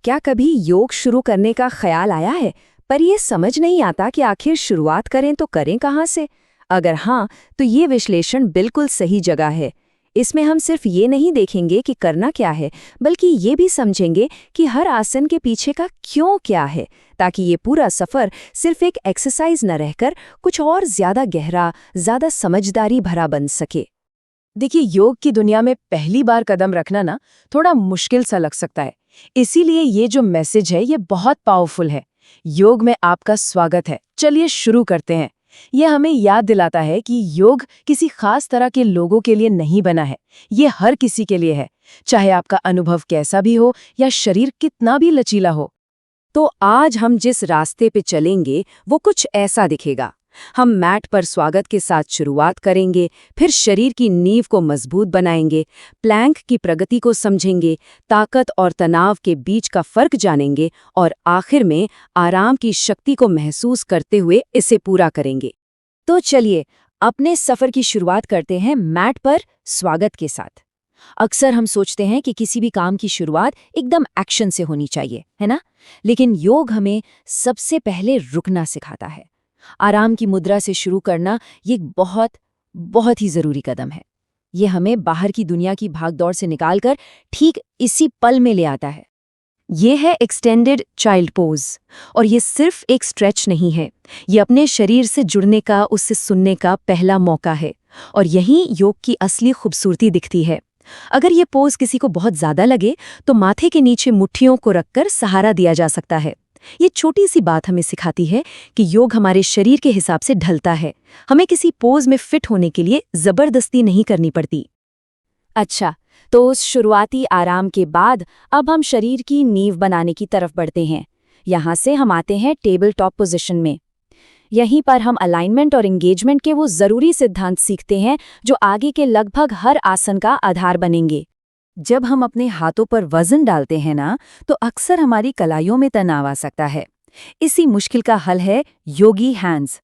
क्या कभी योग शुरू करने का ख्याल आया है, पर ये समझ नहीं आता कि आखिर शुरुआत करें तो करें कहाँ से? अगर हाँ, तो ये विश्लेषण बिल्कुल सही जगह है। इसमें हम सिर्फ ये नहीं देखेंगे कि करना क्या है, बल्कि ये भी समझेंगे कि हर आसन के पीछे का क्यों क्या है, ताकि ये पूरा सफ़र सिर्फ एक एक्सरसाइज न रहकर कुछ और ज़्यादा गहरा, ज़्यादा समझदारी भरा बन सके। देखिए, योग की दुनिया में पहली बार कदम रखना ना थोड़ा मुश्किल सा लग सकता है। इसीलिए ये जो मैसेज है ये बहुत पावरफुल है। योग में आपका स्वागत है। चलिए शुरू करते हैं। ये हमें याद दिलाता है कि योग किसी खास तरह के लोगों के लिए नहीं बना है। ये हर किसी के लिए है, चाहे आपका अनुभव कैसा भी हो या शरीर कितना भी लचीला हो। तो आज हम जिस रास्ते पे चलेंगे वो कुछ ऐसा दिखेगा। हम मैट पर स्वागत के साथ शुरुआत करेंगे, फिर शरीर की नींव को मजबूत बनाएंगे, प्लैंक की प्रगति को समझेंगे, ताकत और तनाव के बीच का फर्क जानेंगे और आखिर में आराम की शक्ति को महसूस करते हुए इसे पूरा करेंगे। तो चलिए अपने सफर की शुरुआत करते हैं मैट पर स्वागत के साथ। अक्सर हम सोचते हैं कि किसी भी काम की शुरुआत एकदम एक्शन से होनी चाहिए, है ना? लेकिन योग हमें सबसे पहले रुकना सिखाता है। आराम की मुद्रा से शुरू करना ये बहुत ही जरूरी कदम है। ये हमें बाहर की दुनिया की भागदौड़ से निकालकर ठीक इसी पल में ले आता है। ये है एक्सटेंडेड चाइल्ड पोज, और ये सिर्फ एक स्ट्रेच नहीं है, ये अपने शरीर से जुड़ने का, उससे सुनने का पहला मौका है। और यहीं योग की असली खूबसूरती दिखती है। अगर ये पोज किसी को बहुत ज्यादा लगे तो माथे के नीचे मुट्ठियों को रखकर सहारा दिया जा सकता है। ये छोटी सी बात हमें सिखाती है कि योग हमारे शरीर के हिसाब से ढलता है। हमें किसी पोज में फिट होने के लिए जबरदस्ती नहीं करनी पड़ती। अच्छा, तो उस शुरुआती आराम के बाद अब हम शरीर की नींव बनाने की तरफ बढ़ते हैं। यहाँ से हम आते हैं टेबल टॉप पोजीशन में। यहीं पर हम अलाइनमेंट और एंगेजमेंट के वो ज़रूरी सिद्धांत सीखते हैं जो आगे के लगभग हर आसन का आधार बनेंगे। जब हम अपने हाथों पर वजन डालते हैं ना, तो अक्सर हमारी कलाइयों में तनाव आ सकता है। इसी मुश्किल का हल है योगी हैंड्स।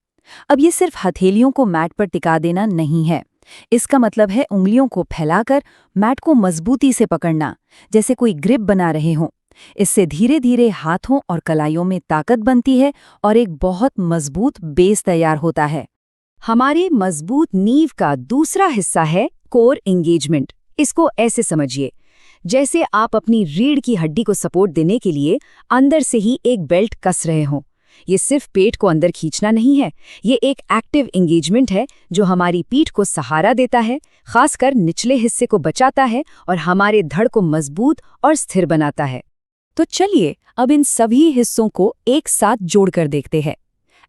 अब ये सिर्फ हथेलियों को मैट पर टिका देना नहीं है। इसका मतलब है उंगलियों को फैलाकर मैट को मजबूती से पकड़ना, जैसे कोई ग्रिप बना रहे हों। इससे धीरे धीरे हाथों और कलाइयों में ताकत बनती है और एक बहुत मजबूत बेस तैयार होता है। हमारे मजबूत नींव का दूसरा हिस्सा है कोर एंगेजमेंट। इसको ऐसे समझिए, जैसे आप अपनी रीढ़ की हड्डी को सपोर्ट देने के लिए अंदर से ही एक बेल्ट कस रहे हों। ये सिर्फ पेट को अंदर खींचना नहीं है, ये एक एक्टिव एंगेजमेंट है जो हमारी पीठ को सहारा देता है, खासकर निचले हिस्से को बचाता है और हमारे धड़ को मजबूत और स्थिर बनाता है। तो चलिए अब इन सभी हिस्सों को एक साथ जोड़कर देखते हैं।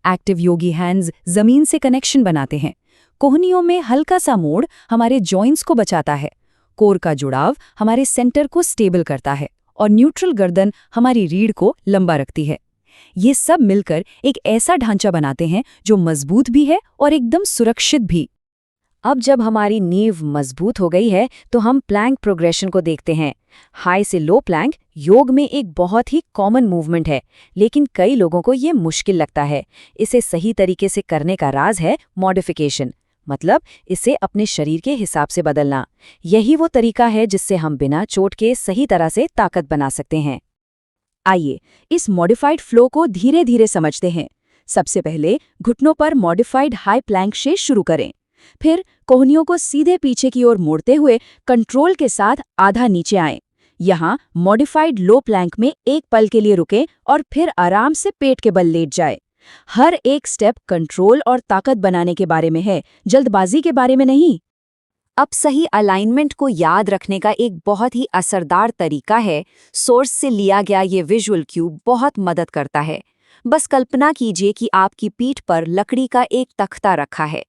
एक्टिव योगी हैंड्स जमीन से कनेक्शन बनाते हैं। कोहनियों में हल्का सा मोड़ हमारे जॉइंट्स को बचाता है। कोर का जुड़ाव हमारे सेंटर को स्टेबल करता है और न्यूट्रल गर्दन हमारी रीढ़ को लंबा रखती है। ये सब मिलकर एक ऐसा ढांचा बनाते हैं जो मजबूत भी है और एकदम सुरक्षित भी। अब जब हमारी नींव मजबूत हो गई है तो हम प्लैंक प्रोग्रेशन को देखते हैं। हाई से लो प्लैंक योग में एक बहुत ही कॉमन मूवमेंट है, लेकिन कई लोगों को ये मुश्किल लगता है। इसे सही तरीके से करने का राज है मॉडिफिकेशन, मतलब इसे अपने शरीर के हिसाब से बदलना। यही वो तरीका है जिससे हम बिना चोट के सही तरह से ताकत बना सकते हैं। आइए इस मॉडिफाइड फ्लो को धीरे धीरे समझते हैं। सबसे पहले घुटनों पर मॉडिफाइड हाई प्लैंक से शुरू करें। फिर कोहनियों को सीधे पीछे की ओर मोड़ते हुए कंट्रोल के साथ आधा नीचे आएं। यहाँ मॉडिफाइड लो प्लैंक में एक पल के लिए रुकें और फिर आराम से पेट के बल लेट जाए। हर एक स्टेप कंट्रोल और ताकत बनाने के बारे में है, जल्दबाजी के बारे में नहीं। अब सही अलाइनमेंट को याद रखने का एक बहुत ही असरदार तरीका है। सोर्स से लिया गया ये विजुअल क्यू बहुत मदद करता है। बस कल्पना कीजिए कि आपकी पीठ पर लकड़ी का एक तख्ता रखा है।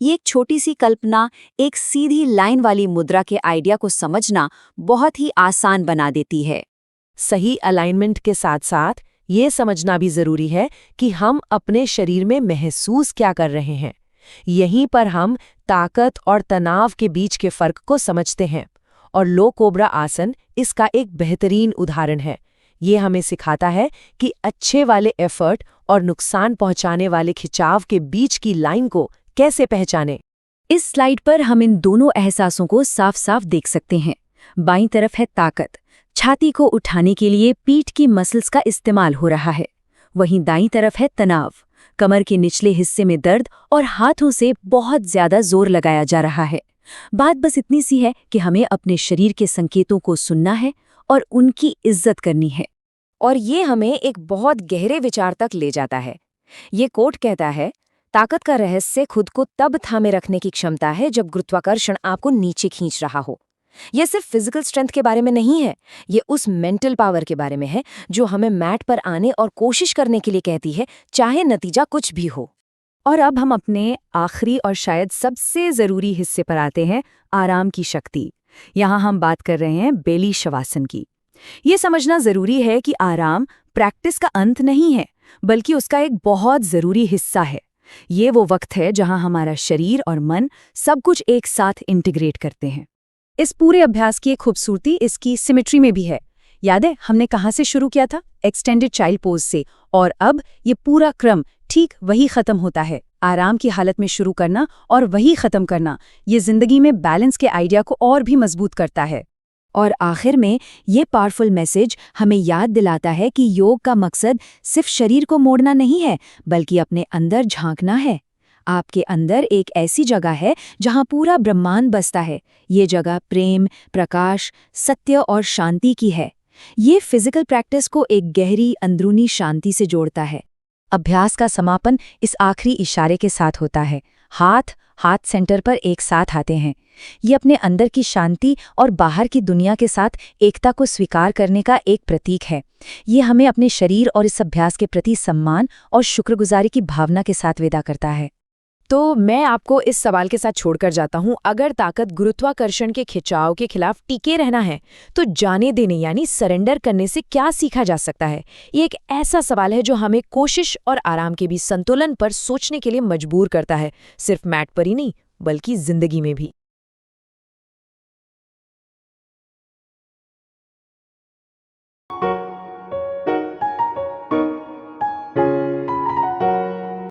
ये एक छोटी सी कल्पना एक सीधी लाइन वाली मुद्रा के आइडिया को समझना बहुत ही आसान बना देती है। सही अलाइनमेंट के साथ साथ ये समझना भी जरूरी है कि हम अपने शरीर में महसूस क्या कर रहे हैं। यहीं पर हम ताकत और तनाव के बीच के फर्क को समझते हैं, और लो कोबरा आसन इसका एक बेहतरीन उदाहरण है। ये हमें सिखाता है कि अच्छे वाले एफर्ट और नुकसान पहुंचाने वाले खिंचाव के बीच की लाइन को कैसे पहचानें। इस स्लाइड पर हम इन दोनों एहसासों को साफ साफ देख सकते हैं। बाईं तरफ है ताकत। छाती को उठाने के लिए पीठ की मसल्स का इस्तेमाल हो रहा है। वहीं दाईं तरफ है तनाव, कमर के निचले हिस्से में दर्द और हाथों से बहुत ज्यादा जोर लगाया जा रहा है। बात बस इतनी सी है कि हमें अपने शरीर के संकेतों को सुनना है और उनकी इज्जत करनी है। और ये हमें एक बहुत गहरे विचार तक ले जाता है। ये कोट कहता है, ताकत का रहस्य खुद को तब थामे रखने की क्षमता है जब गुरुत्वाकर्षण आपको नीचे खींच रहा हो। यह सिर्फ फिजिकल स्ट्रेंथ के बारे में नहीं है, ये उस मेंटल पावर के बारे में है जो हमें मैट पर आने और कोशिश करने के लिए कहती है, चाहे नतीजा कुछ भी हो। और अब हम अपने आखिरी और शायद सबसे जरूरी हिस्से पर आते हैं, आराम की शक्ति। यहाँ हम बात कर रहे हैं बेली शवासन की। ये समझना जरूरी है कि आराम प्रैक्टिस का अंत नहीं है, बल्कि उसका एक बहुत जरूरी हिस्सा है। ये वो वक्त है जहां हमारा शरीर और मन सब कुछ एक साथ इंटीग्रेट करते हैं। इस पूरे अभ्यास की एक खूबसूरती इसकी सिमेट्री में भी है। याद है हमने कहाँ से शुरू किया था? एक्सटेंडेड चाइल्ड पोज से। और अब ये पूरा क्रम ठीक वही खत्म होता है। आराम की हालत में शुरू करना और वही खत्म करना, ये जिंदगी में बैलेंस के आइडिया को और भी मजबूत करता है। और आखिर में ये पावरफुल मैसेज हमें याद दिलाता है कि योग का मकसद सिर्फ शरीर को मोड़ना नहीं है, बल्कि अपने अंदर झांकना है। आपके अंदर एक ऐसी जगह है जहां पूरा ब्रह्मांड बसता है। ये जगह प्रेम, प्रकाश, सत्य और शांति की है। ये फिजिकल प्रैक्टिस को एक गहरी अंदरूनी शांति से जोड़ता है। अभ्यास का समापन इस आखिरी इशारे के साथ होता है। हाथ सेंटर पर एक साथ आते हैं। ये अपने अंदर की शांति और बाहर की दुनिया के साथ एकता को स्वीकार करने का एक प्रतीक है। ये हमें अपने शरीर और इस अभ्यास के प्रति सम्मान और शुक्रगुजारी की भावना के साथ विदा करता है। तो मैं आपको इस सवाल के साथ छोड़कर जाता हूं, अगर ताकत गुरुत्वाकर्षण के खिंचाव के खिलाफ टिके रहना है तो जाने देने यानी सरेंडर करने से क्या सीखा जा सकता है? ये एक ऐसा सवाल है जो हमें कोशिश और आराम के बीच संतुलन पर सोचने के लिए मजबूर करता है, सिर्फ मैट पर ही नहीं बल्कि जिंदगी में भी।